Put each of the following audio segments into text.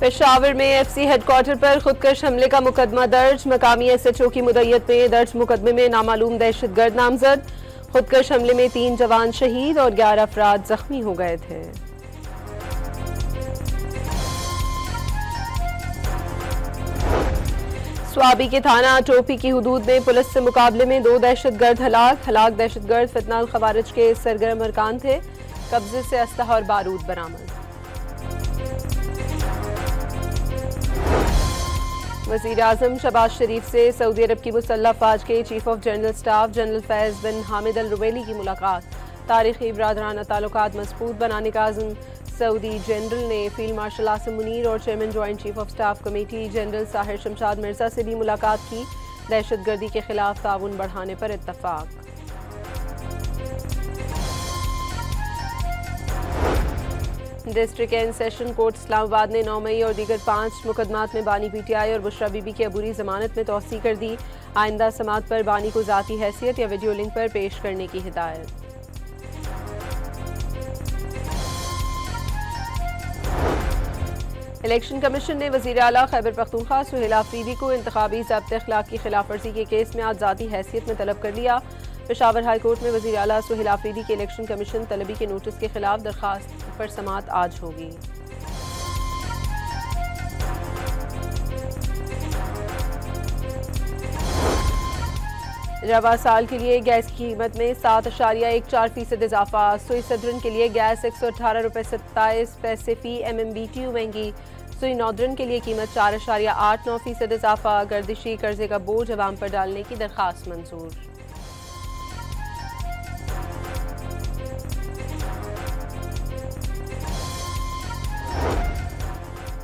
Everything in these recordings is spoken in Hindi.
पेशावर में एफसी हेडक्वार्टर पर खुदकश हमले का मुकदमा दर्ज। मकामी एसएचओ की मुद्दत में दर्ज मुकदमे में नामालूम दहशतगर्द नामजद। खुदकश हमले में 3 जवान शहीद और 11 अफराद जख्मी हो गए थे। स्वाबी के थाना टोपी की हुदूद में पुलिस से मुकाबले में 2 दहशतगर्द हलाक दहशतगर्द फितनाल खवारिज के सरगर्म अरकान थे। कब्जे से असलहा और बारूद बरामद। वज़ीर-ए-आज़म शहबाज शरीफ से सऊदी अरब की मुसल्लह फ़ौज के chief of general staff general Fayyad bin Hamid Al Ruwaili की मुलाकात। तारीख़ी बरादराना ताल्लुकात मज़बूत बनाने का आज़म। सऊदी जनरल ने फील्ड मार्शल आसिम मुनीर और chairman joint chief of staff committee general Sahir Shamshad Mirza से भी मुलाकात की। दहशतगर्दी के खिलाफ ताउन बढ़ाने पर इत्तफ़ाक़। District and session court Islamabad ने 9 मई और दीगर 5 मुकदमात में बानी पीटीआई और बुशरा बीबी की अबूरी जमानत में तौसी कर दी। आइंदा समात पर बानी को ज़ाती हैसियत या वीडियो लिंक पर पेश करने की हिदायत। इलेक्शन कमीशन ने वज़ीर आला खैबर पख्तूनख्वा सुहेल आफरीदी को इंतखाबी ज़ाब्ते अखलाक की खिलाफ वर्जी के केस में आज ज़ाती हैसियत में तलब कर लिया। पेशावर हाई कोर्ट में वज़ीर आला सुहेल आफरीदी के इलेक्शन कमीशन तलबी के नोटिस के खिलाफ दरखास्त पर समात आज होगी। रवा साल के लिए गैस की कीमत में 7.14% इजाफा। सुई सदरन के लिए गैस 118 रुपये 27 पैसे फी MMBTU महंगी। सुई नॉर्दर्न के लिए कीमत 4.89% इजाफा। गर्दिशी कर्जे का बोझ अवाम पर डालने की दरखास्त मंजूर।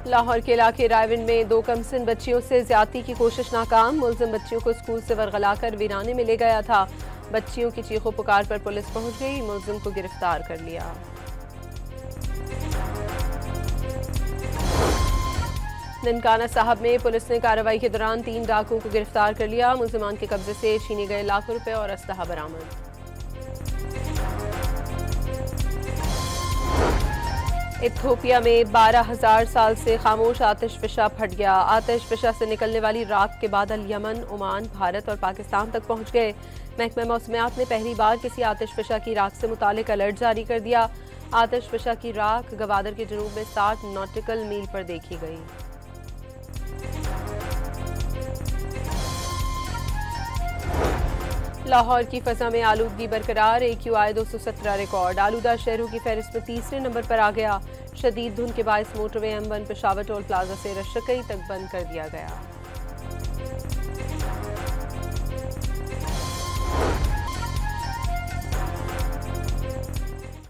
लाहौर के इलाके रायविंड में 2 कमसिन बच्चियों से ज्यादती की कोशिश नाकाम। मुलजिम बच्चियों को स्कूल से वरगलाकर वीराने में ले गया था। बच्चियों की चीखों पुकार पर पुलिस पहुंच गई। मुलजिम को गिरफ्तार कर लिया। ननकाना साहब में पुलिस ने कार्रवाई के दौरान 3 डाकुओं को गिरफ्तार कर लिया। मुलजिमान के कब्जे से छीने गए लाखों रुपए और असलहा बरामद। इथियोपिया में 12,000 साल से खामोश आतिशफिशा फट गया। आतिशफिशा से निकलने वाली राख के बादल यमन, ओमान, भारत और पाकिस्तान तक पहुंच गए। महकमा मौसमियात ने पहली बार किसी आतिशफिशा की राख से मुतालिक अलर्ट जारी कर दिया। आतिशफिशा की राख गवादर के जनूब में 60 नॉटिकल मील पर देखी गई। लाहौर की फजा में आलूदगी बरकरार। AQI 217 record. आलूदा शहरों की फहरिस्त में तीसरे नंबर पर आ गया। शदीद धुंध के बायस motorway M1 Peshawar toll plaza से रशकई तक बंद कर दिया गया।